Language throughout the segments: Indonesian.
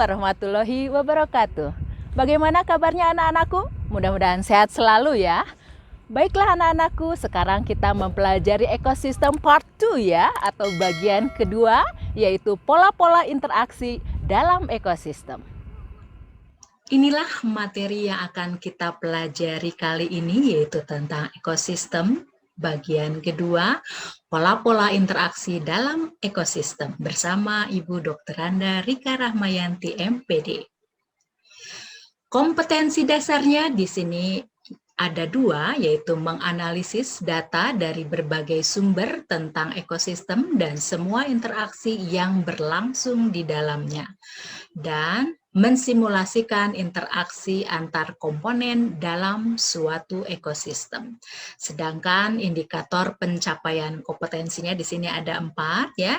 warahmatullahi wabarakatuh. Bagaimana kabarnya anak-anakku? Mudah-mudahan sehat selalu ya. Baiklah anak-anakku, sekarang kita mempelajari ekosistem part 2 ya, atau bagian kedua, yaitu pola-pola interaksi dalam ekosistem. Inilah materi yang akan kita pelajari kali ini, yaitu tentang ekosistem. Bagian kedua, pola-pola interaksi dalam ekosistem bersama Ibu Dr. Randa Rika Rahmayanti MPD. Kompetensi dasarnya di sini ada dua, yaitu menganalisis data dari berbagai sumber tentang ekosistem dan semua interaksi yang berlangsung di dalamnya, dan mensimulasikan interaksi antar komponen dalam suatu ekosistem. Sedangkan indikator pencapaian kompetensinya di sini ada 4 ya,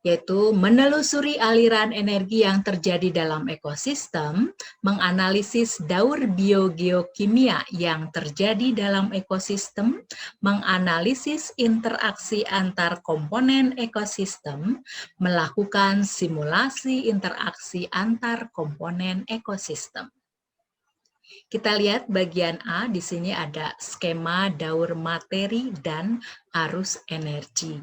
yaitu menelusuri aliran energi yang terjadi dalam ekosistem, menganalisis daur biogeokimia yang terjadi dalam ekosistem, menganalisis interaksi antar komponen ekosistem, melakukan simulasi interaksi antar komponen ekosistem. Kita lihat bagian A, di sini ada skema daur materi dan arus energi.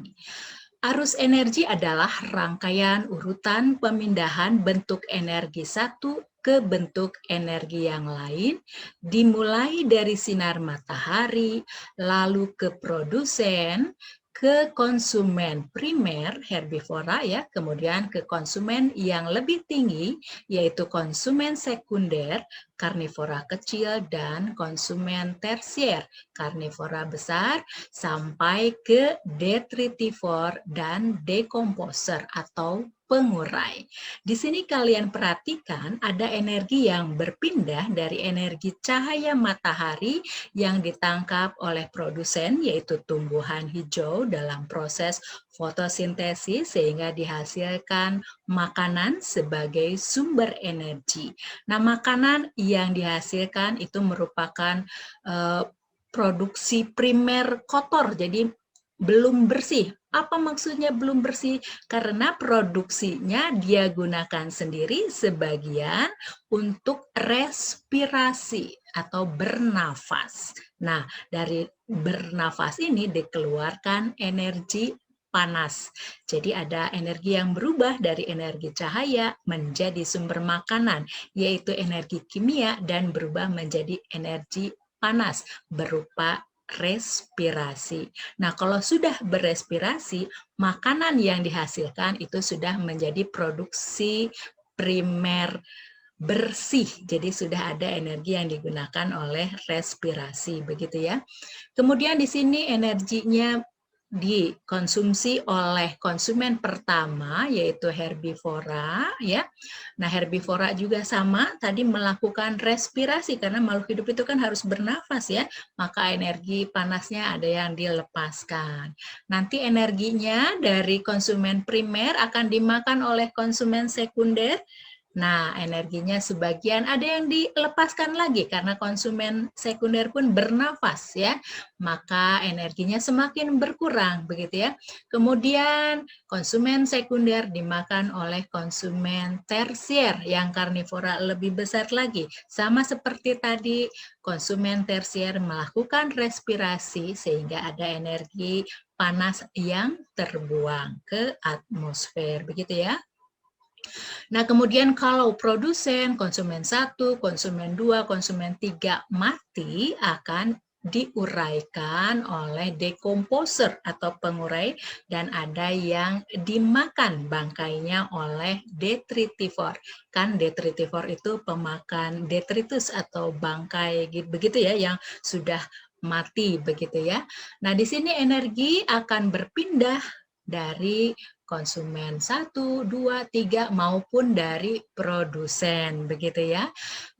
Arus energi adalah rangkaian urutan pemindahan bentuk energi satu ke bentuk energi yang lain, dimulai dari sinar matahari, lalu ke produsen, ke konsumen primer herbivora ya, kemudian ke konsumen yang lebih tinggi yaitu konsumen sekunder karnivora kecil dan konsumen tersier karnivora besar, sampai ke detritivor dan dekomposer atau pengurai. Di sini kalian perhatikan ada energi yang berpindah dari energi cahaya matahari yang ditangkap oleh produsen yaitu tumbuhan hijau dalam proses fotosintesis sehingga dihasilkan makanan sebagai sumber energi. Nah, makanan yang dihasilkan itu merupakan produksi primer kotor, jadi belum bersih. Apa maksudnya belum bersih? Karena produksinya dia gunakan sendiri sebagian untuk respirasi atau bernafas. Nah, dari bernafas ini dikeluarkan energi panas. Jadi ada energi yang berubah dari energi cahaya menjadi sumber makanan, yaitu energi kimia, dan berubah menjadi energi panas berupa respirasi. Nah, kalau sudah berespirasi, makanan yang dihasilkan itu sudah menjadi produksi primer bersih. Jadi sudah ada energi yang digunakan oleh respirasi, begitu ya. Kemudian di sini energinya dikonsumsi oleh konsumen pertama yaitu herbivora ya. Nah, herbivora juga sama tadi melakukan respirasi karena makhluk hidup itu kan harus bernafas ya, maka energi panasnya ada yang dilepaskan. Nanti energinya dari konsumen primer akan dimakan oleh konsumen sekunder. Nah, energinya sebagian ada yang dilepaskan lagi karena konsumen sekunder pun bernafas ya, maka energinya semakin berkurang begitu ya. Kemudian konsumen sekunder dimakan oleh konsumen tersier yang karnivora lebih besar lagi. Sama seperti tadi, konsumen tersier melakukan respirasi sehingga ada energi panas yang terbuang ke atmosfer begitu ya. Nah, kemudian kalau produsen, konsumen 1, konsumen 2, konsumen 3 mati akan diuraikan oleh dekomposer atau pengurai, dan ada yang dimakan bangkainya oleh detritivor. Kan detritivor itu pemakan detritus atau bangkai begitu ya yang sudah mati begitu ya. Nah, di sini energi akan berpindah dari konsumen 1, 2, 3 maupun dari produsen begitu ya.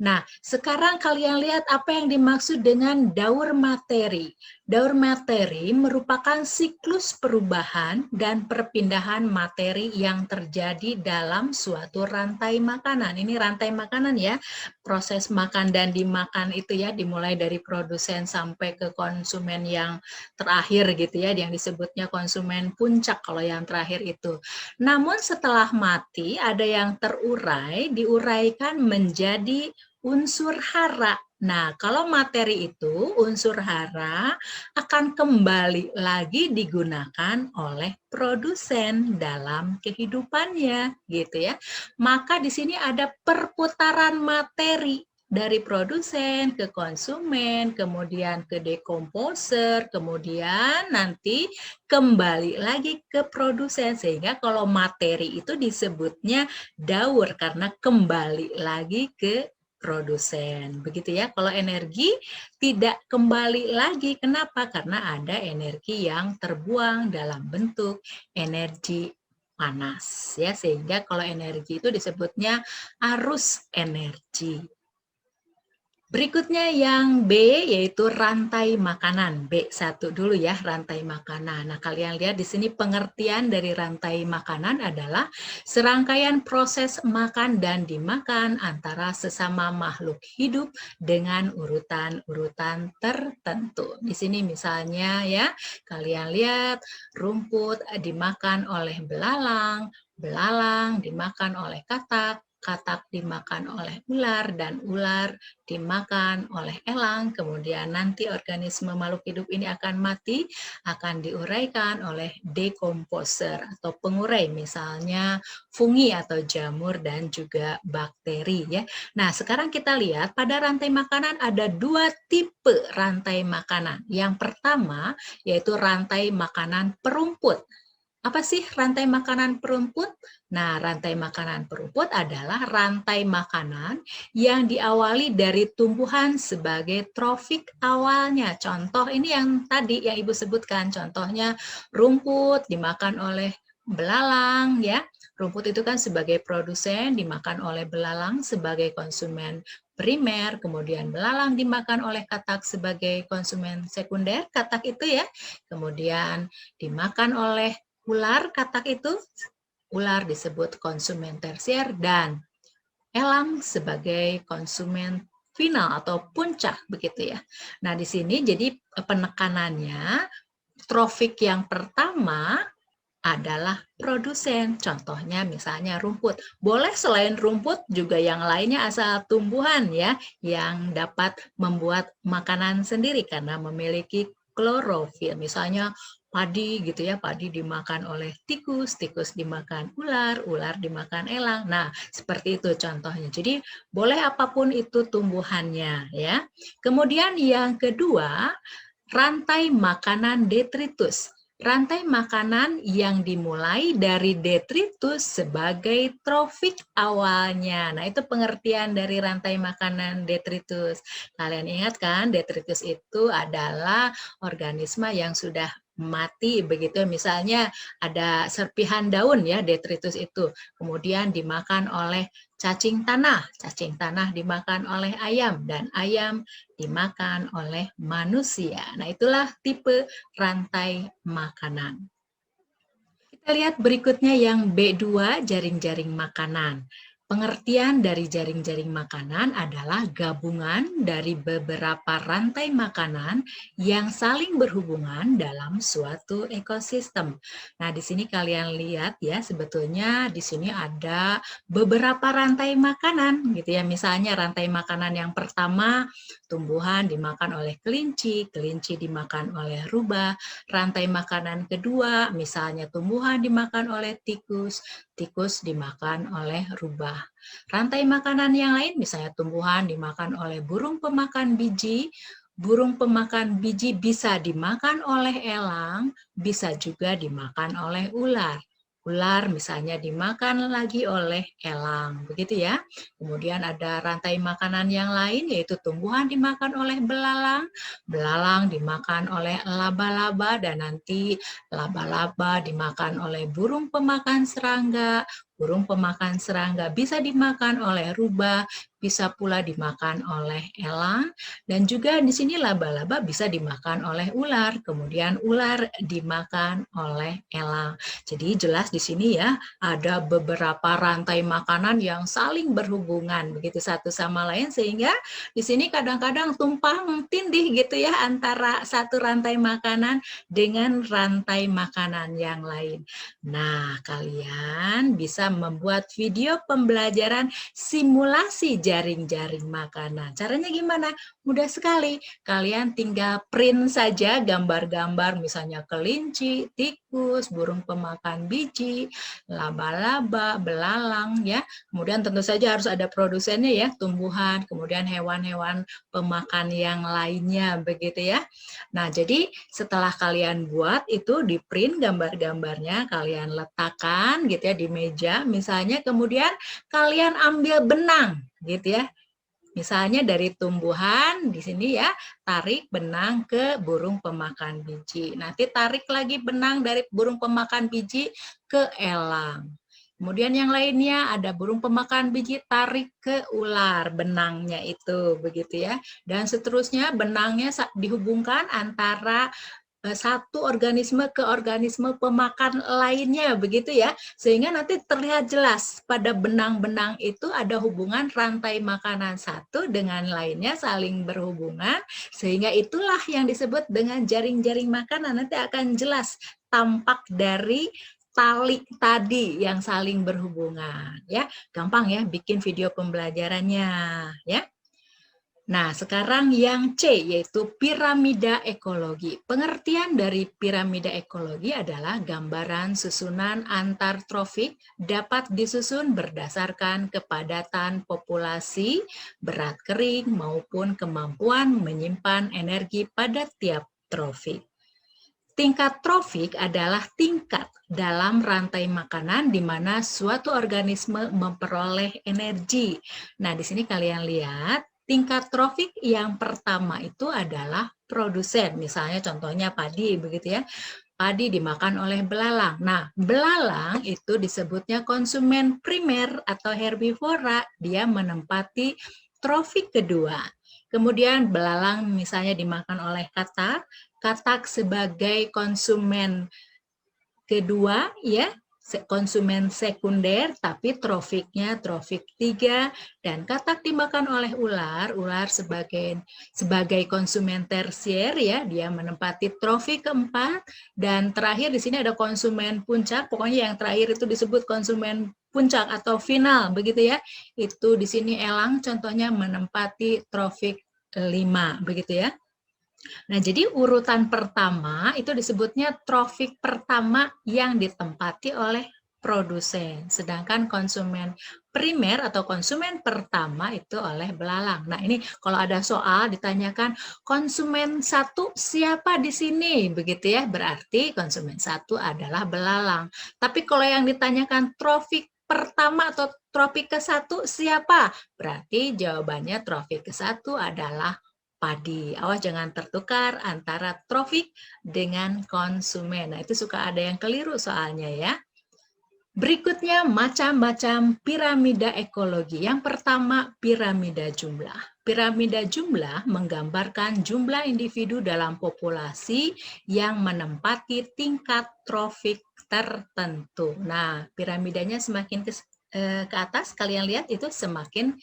Nah, sekarang kalian lihat apa yang dimaksud dengan daur materi. Daur materi merupakan siklus perubahan dan perpindahan materi yang terjadi dalam suatu rantai makanan. Ini rantai makanan ya. Proses makan dan dimakan itu ya dimulai dari produsen sampai ke konsumen yang terakhir gitu ya, yang disebutnya konsumen puncak. Kalau yang terakhir itu itu. Namun setelah mati ada yang terurai, diuraikan menjadi unsur hara. Nah, kalau materi itu, unsur hara akan kembali lagi digunakan oleh produsen dalam kehidupannya, gitu ya. Maka di sini ada perputaran materi dari produsen ke konsumen, kemudian ke dekomposer, kemudian nanti kembali lagi ke produsen. Sehingga kalau materi itu disebutnya daur karena kembali lagi ke produsen. Begitu ya. Kalau energi tidak kembali lagi. Kenapa? Karena ada energi yang terbuang dalam bentuk energi panas ya. Sehingga kalau energi itu disebutnya arus energi. Berikutnya yang B yaitu rantai makanan. B1 dulu ya, rantai makanan. Nah, kalian lihat di sini pengertian dari rantai makanan adalah serangkaian proses makan dan dimakan antara sesama makhluk hidup dengan urutan-urutan tertentu. Di sini misalnya ya, kalian lihat rumput dimakan oleh belalang, belalang dimakan oleh katak, katak dimakan oleh ular, dan ular dimakan oleh elang. Kemudian nanti organisme makhluk hidup ini akan mati, akan diuraikan oleh dekomposer atau pengurai, misalnya fungi atau jamur dan juga bakteri ya. Nah, sekarang kita lihat pada rantai makanan ada dua tipe rantai makanan. Yang pertama yaitu rantai makanan perumput. Apa sih rantai makanan perumput? Nah, rantai makanan perumput adalah rantai makanan yang diawali dari tumbuhan sebagai trofik awalnya. Contoh ini yang tadi yang Ibu sebutkan, contohnya rumput dimakan oleh belalang ya. Rumput itu kan sebagai produsen dimakan oleh belalang sebagai konsumen primer, kemudian belalang dimakan oleh katak sebagai konsumen sekunder, katak itu ya. Kemudian dimakan oleh ular, katak itu, ular disebut konsumen tersier, dan elang sebagai konsumen final atau puncak begitu ya. Nah, di sini jadi penekanannya trofik yang pertama adalah produsen. Contohnya misalnya rumput. Boleh selain rumput juga yang lainnya asal tumbuhan ya yang dapat membuat makanan sendiri karena memiliki klorofil. Misalnya padi gitu ya, padi dimakan oleh tikus, tikus dimakan ular, ular dimakan elang. Nah, seperti itu contohnya. Jadi boleh apapun itu tumbuhannya ya. Kemudian yang kedua, rantai makanan detritus. Rantai makanan yang dimulai dari detritus sebagai trofik awalnya. Nah, itu pengertian dari rantai makanan detritus. Kalian ingat kan, detritus itu adalah organisme yang sudah mati begitu. Misalnya ada serpihan daun ya, detritus itu. Kemudian dimakan oleh cacing tanah dimakan oleh ayam, dan ayam dimakan oleh manusia. Nah, itulah tipe rantai makanan. Kita lihat berikutnya yang B2, jaring-jaring makanan. Pengertian dari jaring-jaring makanan adalah gabungan dari beberapa rantai makanan yang saling berhubungan dalam suatu ekosistem. Nah, di sini kalian lihat ya, sebetulnya di sini ada beberapa rantai makanan gitu ya. Misalnya rantai makanan yang pertama, tumbuhan dimakan oleh kelinci, kelinci dimakan oleh rubah. Rantai makanan kedua, misalnya tumbuhan dimakan oleh tikus, tikus dimakan oleh rubah. Rantai makanan yang lain, misalnya tumbuhan dimakan oleh burung pemakan biji, burung pemakan biji bisa dimakan oleh elang, bisa juga dimakan oleh ular. Ular misalnya dimakan lagi oleh elang, begitu ya. Kemudian ada rantai makanan yang lain, yaitu tumbuhan dimakan oleh belalang, belalang dimakan oleh laba-laba, dan nanti laba-laba dimakan oleh burung pemakan serangga, burung pemakan serangga, bisa dimakan oleh rubah, bisa pula dimakan oleh elang, dan juga di sini laba-laba bisa dimakan oleh ular, kemudian ular dimakan oleh elang. Jadi jelas di sini ya ada beberapa rantai makanan yang saling berhubungan begitu satu sama lain, sehingga di sini kadang-kadang tumpang tindih gitu ya antara satu rantai makanan dengan rantai makanan yang lain. Nah, kalian bisa membuat video pembelajaran simulasi jaring-jaring makanan. Caranya gimana? Mudah sekali. Kalian tinggal print saja gambar-gambar misalnya kelinci, tikus, burung pemakan biji, laba-laba, belalang ya. Kemudian tentu saja harus ada produsennya ya, tumbuhan, kemudian hewan-hewan pemakan yang lainnya begitu ya. Nah, jadi setelah kalian buat itu di print gambar-gambarnya, kalian letakkan gitu ya di meja misalnya, kemudian kalian ambil benang gitu ya. Misalnya dari tumbuhan di sini ya, tarik benang ke burung pemakan biji. Nanti tarik lagi benang dari burung pemakan biji ke elang. Kemudian yang lainnya ada burung pemakan biji, tarik ke ular benangnya itu begitu ya. Dan seterusnya benangnya dihubungkan antara satu organisme ke organisme pemakan lainnya begitu ya, sehingga nanti terlihat jelas pada benang-benang itu ada hubungan rantai makanan satu dengan lainnya saling berhubungan, sehingga itulah yang disebut dengan jaring-jaring makanan. Nanti akan jelas tampak dari tali tadi yang saling berhubungan ya. Gampang ya bikin video pembelajarannya ya. Nah, sekarang yang C, yaitu piramida ekologi. Pengertian dari piramida ekologi adalah gambaran susunan antar trofik dapat disusun berdasarkan kepadatan populasi, berat kering, maupun kemampuan menyimpan energi pada tiap trofik. Tingkat trofik adalah tingkat dalam rantai makanan di mana suatu organisme memperoleh energi. Nah, di sini kalian lihat tingkat trofik yang pertama itu adalah produsen. Misalnya contohnya padi begitu ya. Padi dimakan oleh belalang. Nah, belalang itu disebutnya konsumen primer atau herbivora. Dia menempati trofik kedua. Kemudian belalang misalnya dimakan oleh katak. Katak sebagai konsumen kedua ya, konsumen sekunder, tapi trofiknya trofik 3, dan katak dimakan oleh ular, ular sebagai konsumen tersier ya, dia menempati trofik keempat, dan terakhir di sini ada konsumen puncak, pokoknya yang terakhir itu disebut konsumen puncak atau final begitu ya. Itu di sini elang contohnya menempati trofik 5 begitu ya. Nah, jadi urutan pertama itu disebutnya trofik pertama yang ditempati oleh produsen. Sedangkan konsumen primer atau konsumen pertama itu oleh belalang. Nah, ini kalau ada soal ditanyakan konsumen satu siapa di sini? Begitu ya, berarti konsumen satu adalah belalang. Tapi kalau yang ditanyakan trofik pertama atau trofik ke-1 siapa? Berarti jawabannya trofik ke-1 adalah padi. Awas jangan tertukar antara trofik dengan konsumen. Nah, itu suka ada yang keliru soalnya ya. Berikutnya macam-macam piramida ekologi. Yang pertama piramida jumlah. Piramida jumlah menggambarkan jumlah individu dalam populasi yang menempati tingkat trofik tertentu. Nah, piramidanya semakin ke atas, kalian lihat itu semakin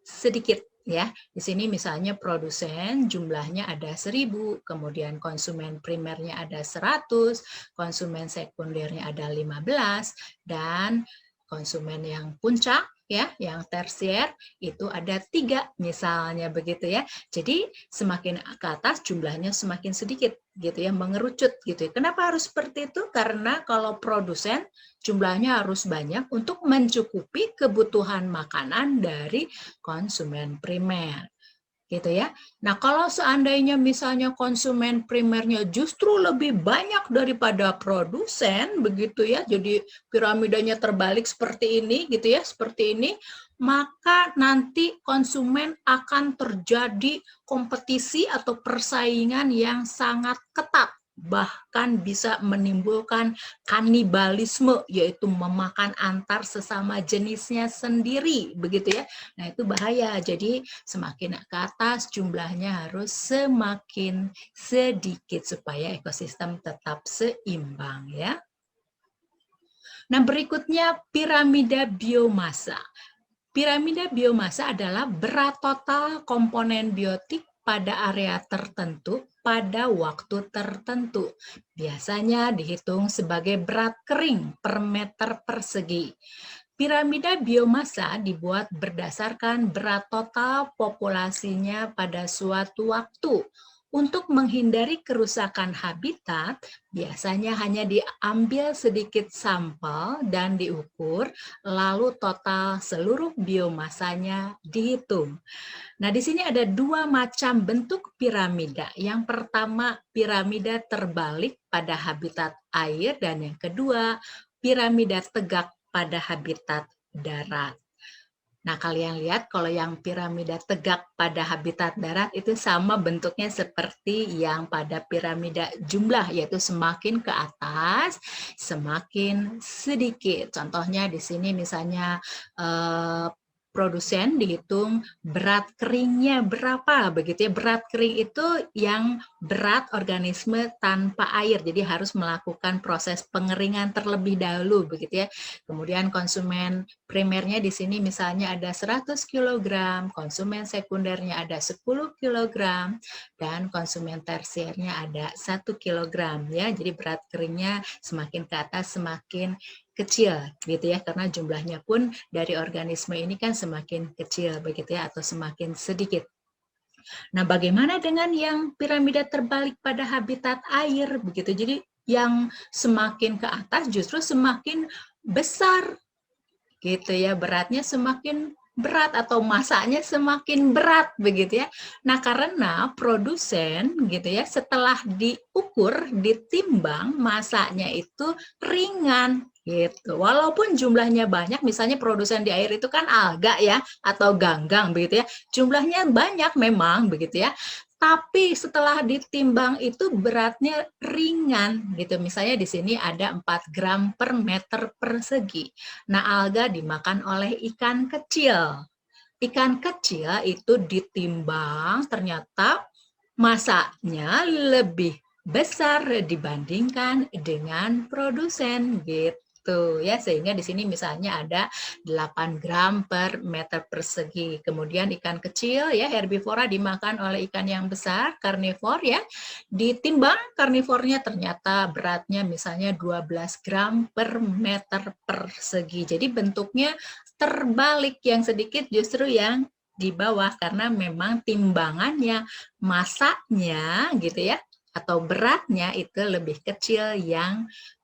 sedikit ya. Di sini misalnya produsen jumlahnya ada 1000, kemudian konsumen primernya ada 100, konsumen sekundernya ada 15, dan konsumen yang puncak ya, yang tersier itu ada 3 misalnya begitu ya. Jadi semakin ke atas jumlahnya semakin sedikit gitu ya, mengerucut gitu ya. Kenapa harus seperti itu? Karena kalau produsen jumlahnya harus banyak untuk mencukupi kebutuhan makanan dari konsumen primer gitu ya. Nah, kalau seandainya misalnya konsumen primernya justru lebih banyak daripada produsen begitu ya, jadi piramidanya terbalik seperti ini gitu ya, seperti ini, maka nanti konsumen akan terjadi kompetisi atau persaingan yang sangat ketat bahkan bisa menimbulkan kanibalisme, yaitu memakan antar sesama jenisnya sendiri, begitu ya. Nah, itu bahaya. Jadi semakin ke atas jumlahnya harus semakin sedikit supaya ekosistem tetap seimbang ya. Nah, berikutnya piramida biomasa. Piramida biomasa adalah berat total komponen biotik pada area tertentu pada waktu tertentu. Biasanya dihitung sebagai berat kering per meter persegi. Piramida biomasa dibuat berdasarkan berat total populasinya pada suatu waktu. Untuk menghindari kerusakan habitat, biasanya hanya diambil sedikit sampel dan diukur, lalu total seluruh biomasanya dihitung. Nah, di sini ada dua macam bentuk piramida. Yang pertama, piramida terbalik pada habitat air, dan yang kedua, piramida tegak pada habitat darat. Nah, kalian lihat kalau yang piramida tegak pada habitat darat itu sama bentuknya seperti yang pada piramida jumlah, yaitu semakin ke atas, semakin sedikit. Contohnya di sini misalnya produsen dihitung berat keringnya berapa, begitu ya. Berat kering itu yang berat organisme tanpa air, jadi harus melakukan proses pengeringan terlebih dahulu, begitu ya. Kemudian konsumen primernya di sini misalnya ada 100 kg, konsumen sekundernya ada 10 kg, dan konsumen tersiernya ada 1 kg ya. Jadi berat keringnya semakin ke atas semakin kecil gitu ya, karena jumlahnya pun dari organisme ini kan semakin kecil begitu ya, atau semakin sedikit. Nah, bagaimana dengan yang piramida terbalik pada habitat air begitu? Jadi yang semakin ke atas justru semakin besar gitu ya, beratnya semakin berat atau masanya semakin berat begitu ya. Nah, karena produsen gitu ya, setelah diukur, ditimbang, masanya itu ringan gitu. Walaupun jumlahnya banyak, misalnya produsen di air itu kan alga ya atau ganggang begitu ya. Jumlahnya banyak memang begitu ya. Tapi setelah ditimbang itu beratnya ringan gitu. Misalnya di sini ada 4 gram per meter persegi. Nah, alga dimakan oleh ikan kecil. Ikan kecil itu ditimbang ternyata masanya lebih besar dibandingkan dengan produsen gitu ya, sehingga di sini misalnya ada 8 gram per meter persegi. Kemudian ikan kecil ya, herbivora dimakan oleh ikan yang besar, karnivor ya. Ditimbang karnivornya ternyata beratnya misalnya 12 gram per meter persegi. Jadi bentuknya terbalik, yang sedikit justru yang di bawah karena memang timbangannya, masanya gitu ya, atau beratnya itu lebih kecil yang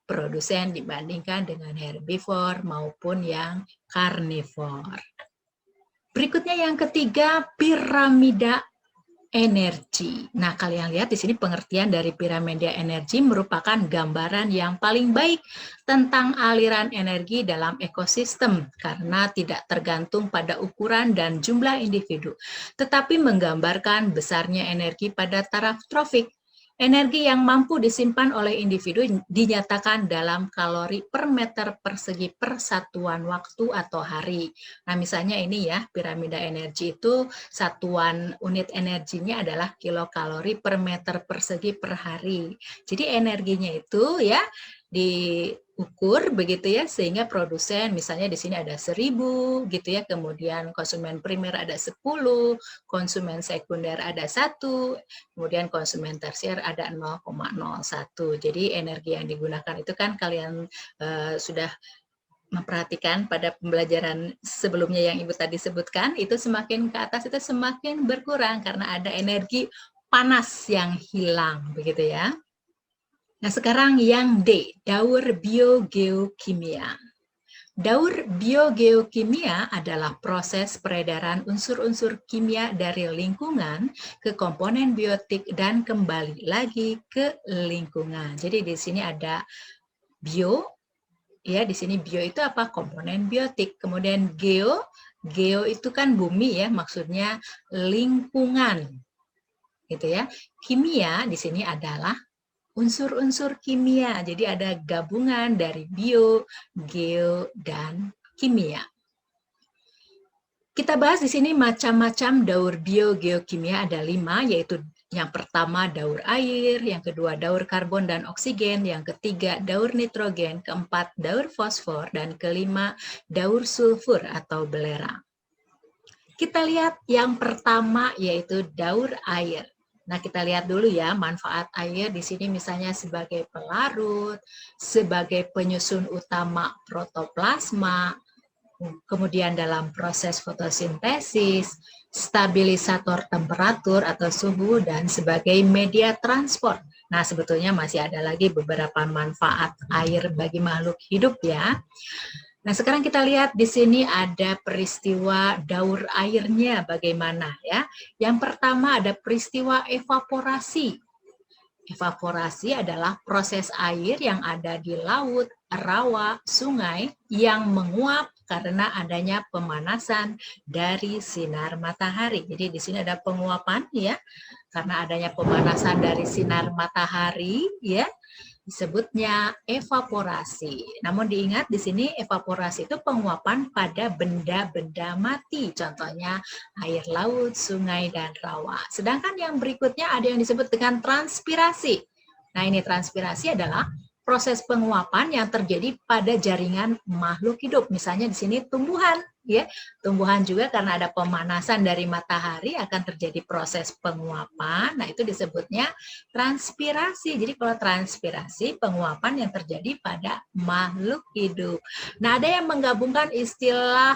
produsen dibandingkan dengan herbivor maupun yang karnivor. Berikutnya yang ketiga, piramida energi. Nah, kalian lihat di sini pengertian dari piramida energi merupakan gambaran yang paling baik tentang aliran energi dalam ekosistem karena tidak tergantung pada ukuran dan jumlah individu, tetapi menggambarkan besarnya energi pada taraf trofik. Energi yang mampu disimpan oleh individu dinyatakan dalam kalori per meter persegi per satuan waktu atau hari. Nah, misalnya ini ya, piramida energi itu satuan unit energinya adalah kilokalori per meter persegi per hari. Jadi energinya itu ya diukur begitu ya, sehingga produsen misalnya di sini ada 1000 gitu ya, kemudian konsumen primer ada 10, konsumen sekunder ada 1, kemudian konsumen tersier ada 0,01. Jadi energi yang digunakan itu kan kalian sudah memperhatikan pada pembelajaran sebelumnya yang Ibu tadi sebutkan, itu semakin ke atas itu semakin berkurang karena ada energi panas yang hilang, begitu ya. Nah, sekarang yang D, daur biogeokimia. Daur biogeokimia adalah proses peredaran unsur-unsur kimia dari lingkungan ke komponen biotik dan kembali lagi ke lingkungan. Jadi di sini ada bio, ya di sini bio itu apa? Komponen biotik. Kemudian geo, geo itu kan bumi ya, maksudnya lingkungan. Gitu ya. Kimia di sini adalah unsur-unsur kimia. Jadi ada gabungan dari bio, geo, dan kimia. Kita bahas di sini macam-macam daur biogeokimia, ada 5, yaitu yang pertama daur air, yang kedua daur karbon dan oksigen, yang ketiga daur nitrogen, keempat daur fosfor, dan kelima daur sulfur atau belerang. Kita lihat yang pertama yaitu daur air. Nah, kita lihat dulu ya manfaat air di sini misalnya sebagai pelarut, sebagai penyusun utama protoplasma, kemudian dalam proses fotosintesis, stabilisator temperatur atau suhu, dan sebagai media transport. Nah, sebetulnya masih ada lagi beberapa manfaat air bagi makhluk hidup ya. Nah, sekarang kita lihat di sini ada peristiwa daur airnya bagaimana ya. Yang pertama ada peristiwa evaporasi. Evaporasi adalah proses air yang ada di laut, rawa, sungai yang menguap karena adanya pemanasan dari sinar matahari. Jadi di sini ada penguapan ya, karena adanya pemanasan dari sinar matahari ya, disebutnya evaporasi. Namun diingat di sini evaporasi itu penguapan pada benda-benda mati, contohnya air laut, sungai, dan rawa. Sedangkan yang berikutnya ada yang disebut dengan transpirasi. Nah, ini transpirasi adalah proses penguapan yang terjadi pada jaringan makhluk hidup. Misalnya di sini tumbuhan, ya. Tumbuhan juga karena ada pemanasan dari matahari akan terjadi proses penguapan. Nah, itu disebutnya transpirasi. Jadi kalau transpirasi penguapan yang terjadi pada makhluk hidup. Nah, ada yang menggabungkan istilah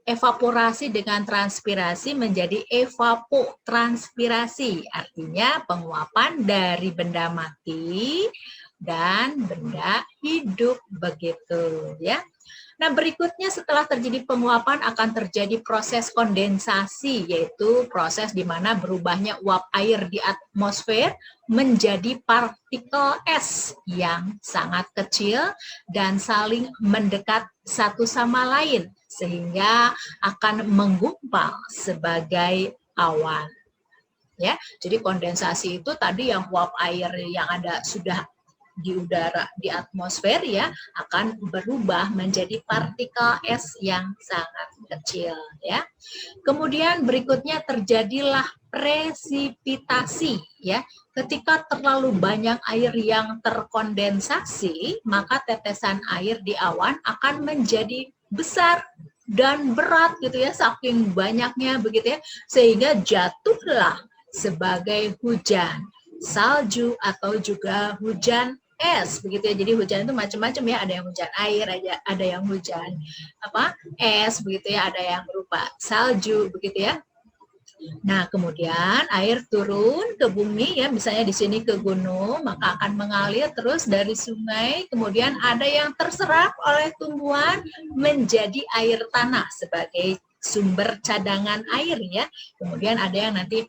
evaporasi dengan transpirasi menjadi evapotranspirasi. Artinya penguapan dari benda mati dan benda hidup begitu ya. Nah, berikutnya setelah terjadi penguapan akan terjadi proses kondensasi, yaitu proses di mana berubahnya uap air di atmosfer menjadi partikel es yang sangat kecil dan saling mendekat satu sama lain, sehingga akan menggumpal sebagai awan. Ya, jadi kondensasi itu tadi yang uap air yang ada sudah di udara, di atmosfer ya, akan berubah menjadi partikel es yang sangat kecil ya. Kemudian berikutnya terjadilah presipitasi ya. Ketika terlalu banyak air yang terkondensasi, maka tetesan air di awan akan menjadi besar dan berat gitu ya, saking banyaknya begitu ya, sehingga jatuhlah sebagai hujan salju atau juga hujan es begitu ya. Jadi hujan itu macam-macam ya, ada yang hujan air, ada yang hujan es begitu ya, ada yang berupa salju begitu ya. Nah, kemudian air turun ke bumi ya, misalnya di sini ke gunung, maka akan mengalir terus dari sungai, kemudian ada yang terserap oleh tumbuhan menjadi air tanah sebagai sumber cadangan air ya. Kemudian ada yang nanti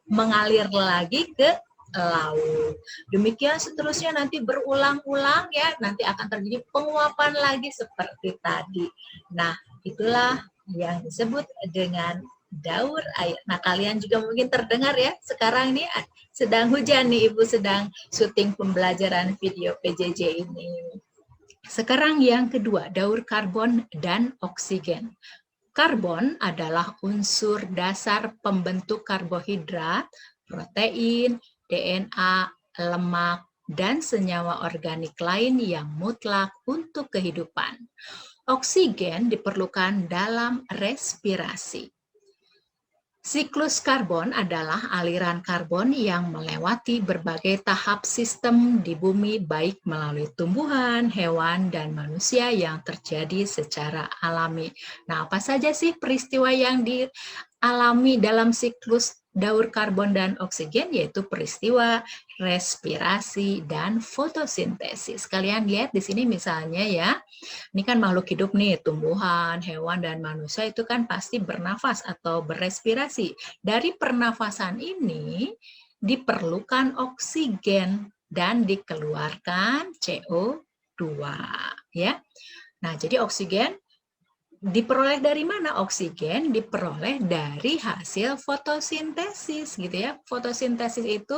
mengalir lagi ke laut. Demikian seterusnya nanti berulang-ulang ya, nanti akan terjadi penguapan lagi seperti tadi. Nah, itulah yang disebut dengan daur air. Nah, kalian juga mungkin terdengar ya, sekarang ini sedang hujan nih, Ibu sedang syuting pembelajaran video PJJ ini. Sekarang yang kedua, daur karbon dan oksigen. Karbon adalah unsur dasar pembentuk karbohidrat, protein, DNA, lemak, dan senyawa organik lain yang mutlak untuk kehidupan. Oksigen diperlukan dalam respirasi. Siklus karbon adalah aliran karbon yang melewati berbagai tahap sistem di bumi, baik melalui tumbuhan, hewan, dan manusia yang terjadi secara alami. Nah, apa saja sih peristiwa yang dialami dalam siklus daur karbon dan oksigen, yaitu peristiwa respirasi dan fotosintesis. Kalian lihat di sini misalnya ya, ini kan makhluk hidup nih, tumbuhan, hewan, dan manusia itu kan pasti bernafas atau berespirasi. Dari pernafasan ini diperlukan oksigen dan dikeluarkan CO2 ya. Nah, jadi oksigen diperoleh dari mana? Oksigen diperoleh dari hasil fotosintesis gitu ya. Fotosintesis itu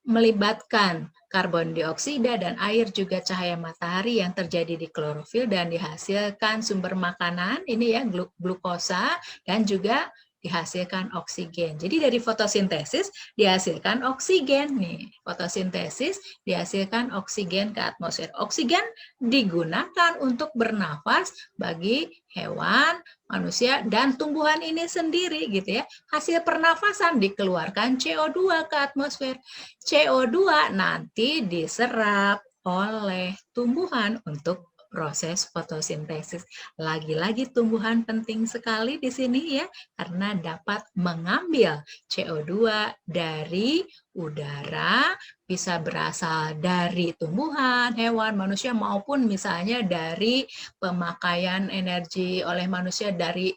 melibatkan karbon dioksida dan air juga cahaya matahari yang terjadi di klorofil dan dihasilkan sumber makanan, ini ya glukosa dan juga dihasilkan oksigen. Jadi dari fotosintesis dihasilkan oksigen nih. Fotosintesis dihasilkan oksigen ke atmosfer. Oksigen digunakan untuk bernafas bagi hewan, manusia dan tumbuhan ini sendiri gitu ya. Hasil pernafasan dikeluarkan CO2 ke atmosfer. CO2 nanti diserap oleh tumbuhan untuk proses fotosintesis. Lagi-lagi tumbuhan penting sekali di sini ya, karena dapat mengambil CO2 dari udara, bisa berasal dari tumbuhan, hewan, manusia, maupun misalnya dari pemakaian energi oleh manusia dari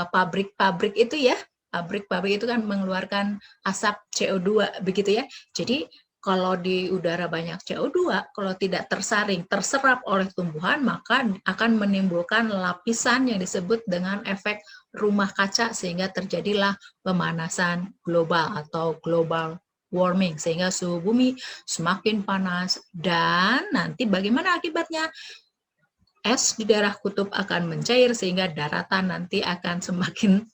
pabrik-pabrik itu ya. Pabrik-pabrik itu kan mengeluarkan asap CO2 begitu ya. Jadi kalau di udara banyak CO2, kalau tidak tersaring, terserap oleh tumbuhan, maka akan menimbulkan lapisan yang disebut dengan efek rumah kaca sehingga terjadilah pemanasan global atau global warming sehingga suhu bumi semakin panas dan nanti bagaimana akibatnya? Es di daerah kutub akan mencair sehingga daratan nanti akan semakin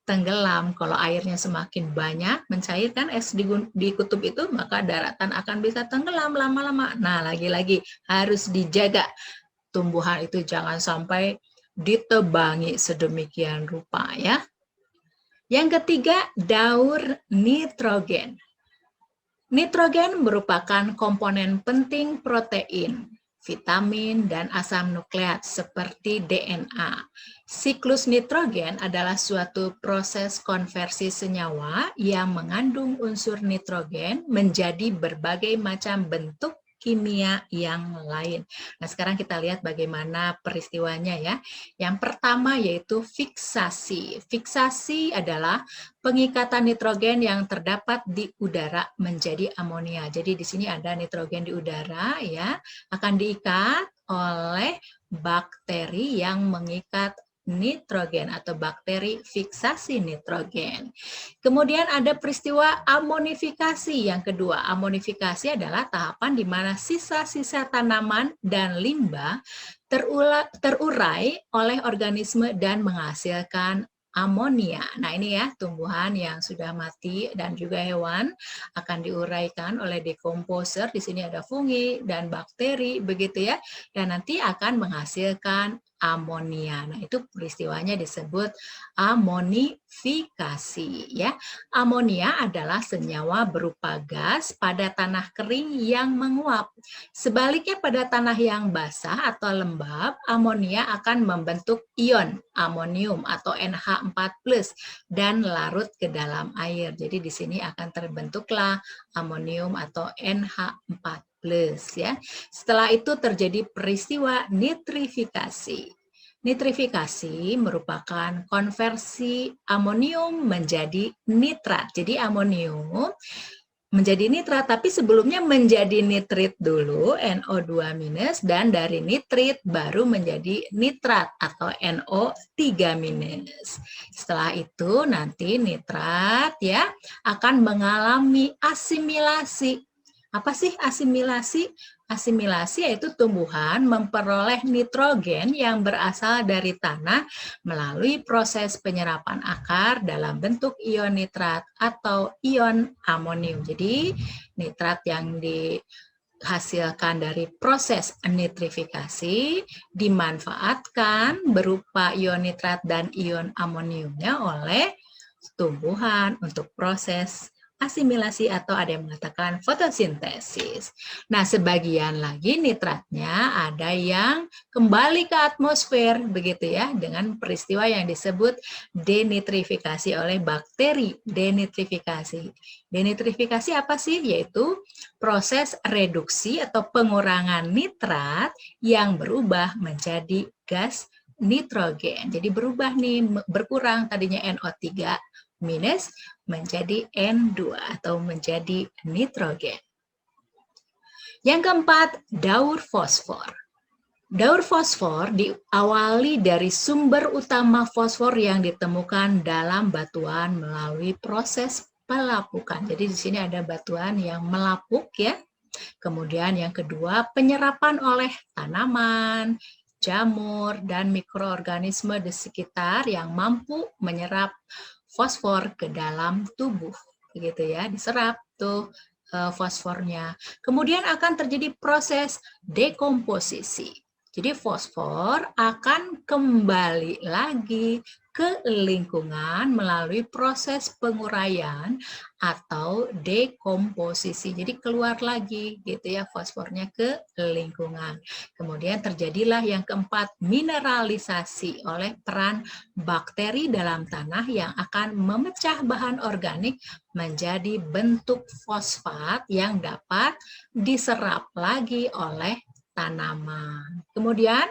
tenggelam. Kalau airnya semakin banyak mencairkan es di kutub itu, maka daratan akan bisa tenggelam lama-lama. Nah, lagi-lagi harus dijaga tumbuhan itu jangan sampai ditebangi sedemikian rupa ya. Yang ketiga, daur nitrogen. Nitrogen merupakan komponen penting protein, vitamin, dan asam nukleat seperti DNA. Siklus nitrogen adalah suatu proses konversi senyawa yang mengandung unsur nitrogen menjadi berbagai macam bentuk kimia yang lain. Nah, sekarang kita lihat bagaimana peristiwanya ya. Yang pertama yaitu fiksasi. Fiksasi adalah pengikatan nitrogen yang terdapat di udara menjadi amonia. Jadi di sini ada nitrogen di udara ya, akan diikat oleh bakteri yang mengikat nitrogen atau bakteri fiksasi nitrogen. Kemudian ada peristiwa amonifikasi yang kedua. Amonifikasi adalah tahapan di mana sisa-sisa tanaman dan limbah terurai oleh organisme dan menghasilkan amonia. Nah ini ya tumbuhan yang sudah mati dan juga hewan akan diuraikan oleh dekomposer. Di sini ada fungi dan bakteri begitu ya. Dan nanti akan menghasilkan amonia. Nah itu peristiwanya disebut amonifikasi ya. Amonia adalah senyawa berupa gas pada tanah kering yang menguap. Sebaliknya pada tanah yang basah atau lembab, amonia akan membentuk ion amonium atau NH4+ dan larut ke dalam air. Jadi di sini akan terbentuklah amonium atau NH4+ ya. Setelah itu terjadi peristiwa nitrifikasi. Nitrifikasi merupakan konversi amonium menjadi nitrat. Jadi amonium menjadi nitrat, tapi sebelumnya menjadi nitrit dulu, NO2- dan dari nitrit baru menjadi nitrat atau NO3-. Setelah itu nanti nitrat ya akan mengalami asimilasi. Apa sih asimilasi? Asimilasi yaitu tumbuhan memperoleh nitrogen yang berasal dari tanah melalui proses penyerapan akar dalam bentuk ion nitrat atau ion amonium. Jadi nitrat yang dihasilkan dari proses nitrifikasi dimanfaatkan berupa ion nitrat dan ion amoniumnya oleh tumbuhan untuk proses asimilasi atau ada yang mengatakan fotosintesis. Nah, sebagian lagi nitratnya ada yang kembali ke atmosfer begitu ya dengan peristiwa yang disebut denitrifikasi oleh bakteri. Denitrifikasi. Denitrifikasi apa sih? Yaitu proses reduksi atau pengurangan nitrat yang berubah menjadi gas nitrogen. Jadi berubah nih, berkurang tadinya NO3- menjadi N2 atau menjadi nitrogen. Yang keempat, daur fosfor. Daur fosfor diawali dari sumber utama fosfor yang ditemukan dalam batuan melalui proses pelapukan. Jadi di sini ada batuan yang melapuk ya. Kemudian yang kedua, penyerapan oleh tanaman, jamur, dan mikroorganisme di sekitar yang mampu menyerap fosfor ke dalam tubuh. Begitu ya, diserap tuh fosfornya. Kemudian akan terjadi proses dekomposisi. Jadi fosfor akan kembali lagi ke lingkungan melalui proses penguraian atau dekomposisi. Jadi keluar lagi gitu ya fosfornya ke lingkungan. Kemudian terjadilah yang keempat, mineralisasi oleh peran bakteri dalam tanah yang akan memecah bahan organik menjadi bentuk fosfat yang dapat diserap lagi oleh tanaman. Kemudian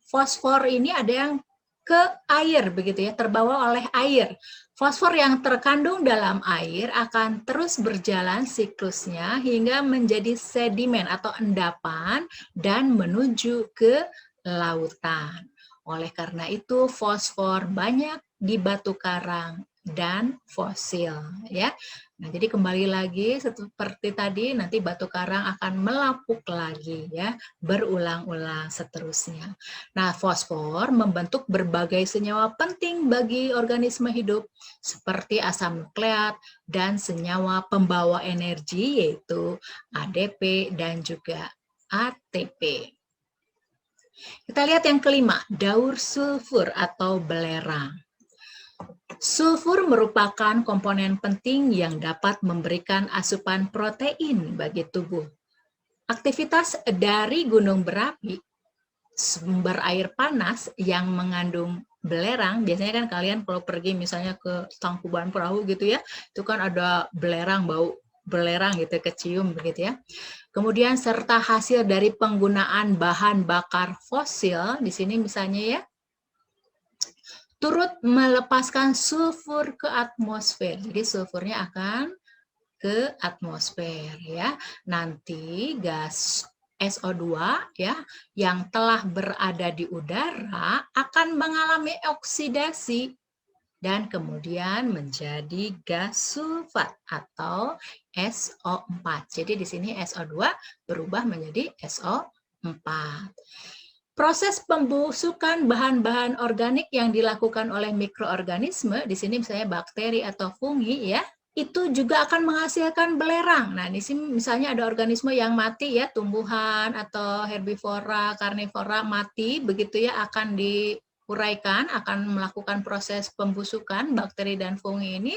fosfor ini ada yang ke air begitu ya, terbawa oleh air. Fosfor yang terkandung dalam air akan terus berjalan siklusnya hingga menjadi sedimen atau endapan dan menuju ke lautan. Oleh karena itu fosfor banyak di batu karang dan fosil ya. Nah, jadi kembali lagi seperti tadi, nanti batu karang akan melapuk lagi ya, berulang-ulang seterusnya. Nah, fosfor membentuk berbagai senyawa penting bagi organisme hidup seperti asam nukleat dan senyawa pembawa energi yaitu ADP dan juga ATP. Kita lihat yang kelima, daur sulfur atau belerang. Sulfur merupakan komponen penting yang dapat memberikan asupan protein bagi tubuh. Aktivitas dari gunung berapi, sumber air panas yang mengandung belerang, biasanya kan kalian kalau pergi misalnya ke Tangkuban Perahu gitu ya, itu kan ada belerang, bau belerang gitu, kecium begitu ya. Kemudian serta hasil dari penggunaan bahan bakar fosil, di sini misalnya ya, turut melepaskan sulfur ke atmosfer. Jadi sulfurnya akan ke atmosfer ya. Nanti gas SO2 ya yang telah berada di udara akan mengalami oksidasi dan kemudian menjadi gas sulfat atau SO4. Jadi di sini SO2 berubah menjadi SO4. Proses pembusukan bahan-bahan organik yang dilakukan oleh mikroorganisme, di sini misalnya bakteri atau fungi ya, itu juga akan menghasilkan belerang. Nah, di sini misalnya ada organisme yang mati ya, tumbuhan atau herbivora, karnivora mati, begitu ya, akan diuraikan, akan melakukan proses pembusukan bakteri dan fungi ini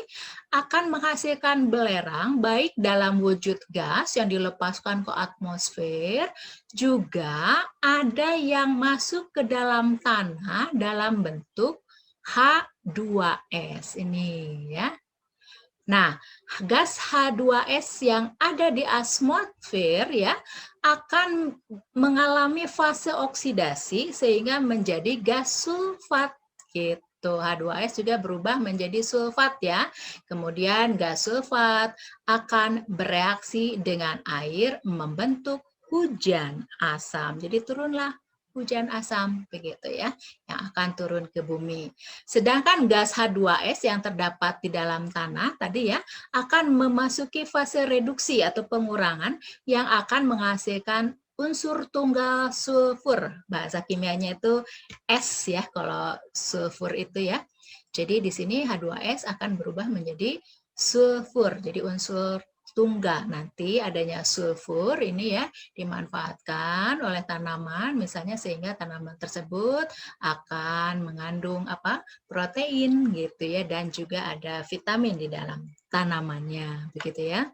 akan menghasilkan belerang baik dalam wujud gas yang dilepaskan ke atmosfer, juga ada yang masuk ke dalam tanah dalam bentuk H2S ini ya. Nah, gas H2S yang ada di atmosfer ya akan mengalami fase oksidasi sehingga menjadi gas sulfat gitu. H2S juga berubah menjadi sulfat ya. Kemudian gas sulfat akan bereaksi dengan air membentuk hujan asam. Jadi turunlah hujan asam begitu ya yang akan turun ke bumi. Sedangkan gas H2S yang terdapat di dalam tanah tadi ya akan memasuki fase reduksi atau pengurangan yang akan menghasilkan unsur tunggal sulfur. Bahasa kimianya itu S ya kalau sulfur itu ya. Jadi di sini H2S akan berubah menjadi sulfur. Jadi unsur tunggal. Nanti adanya sulfur ini ya dimanfaatkan oleh tanaman misalnya sehingga tanaman tersebut akan mengandung protein gitu ya dan juga ada vitamin di dalam tanamannya begitu ya.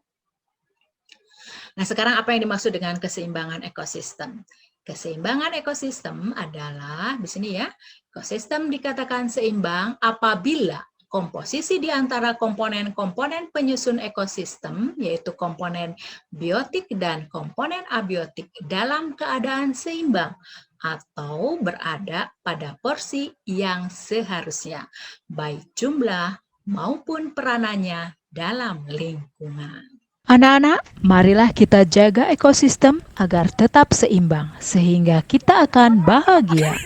Nah, sekarang apa yang dimaksud dengan keseimbangan ekosistem? Keseimbangan ekosistem adalah di sini ya, ekosistem dikatakan seimbang apabila komposisi di antara komponen-komponen penyusun ekosistem, yaitu komponen biotik dan komponen abiotik dalam keadaan seimbang atau berada pada porsi yang seharusnya, baik jumlah maupun peranannya dalam lingkungan. Anak-anak, marilah kita jaga ekosistem agar tetap seimbang, sehingga kita akan bahagia.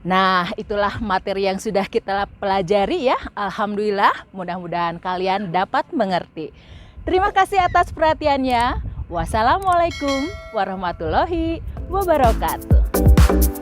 Nah, itulah materi yang sudah kita pelajari ya. Alhamdulillah, mudah-mudahan kalian dapat mengerti. Terima kasih atas perhatiannya. Wassalamualaikum warahmatullahi wabarakatuh.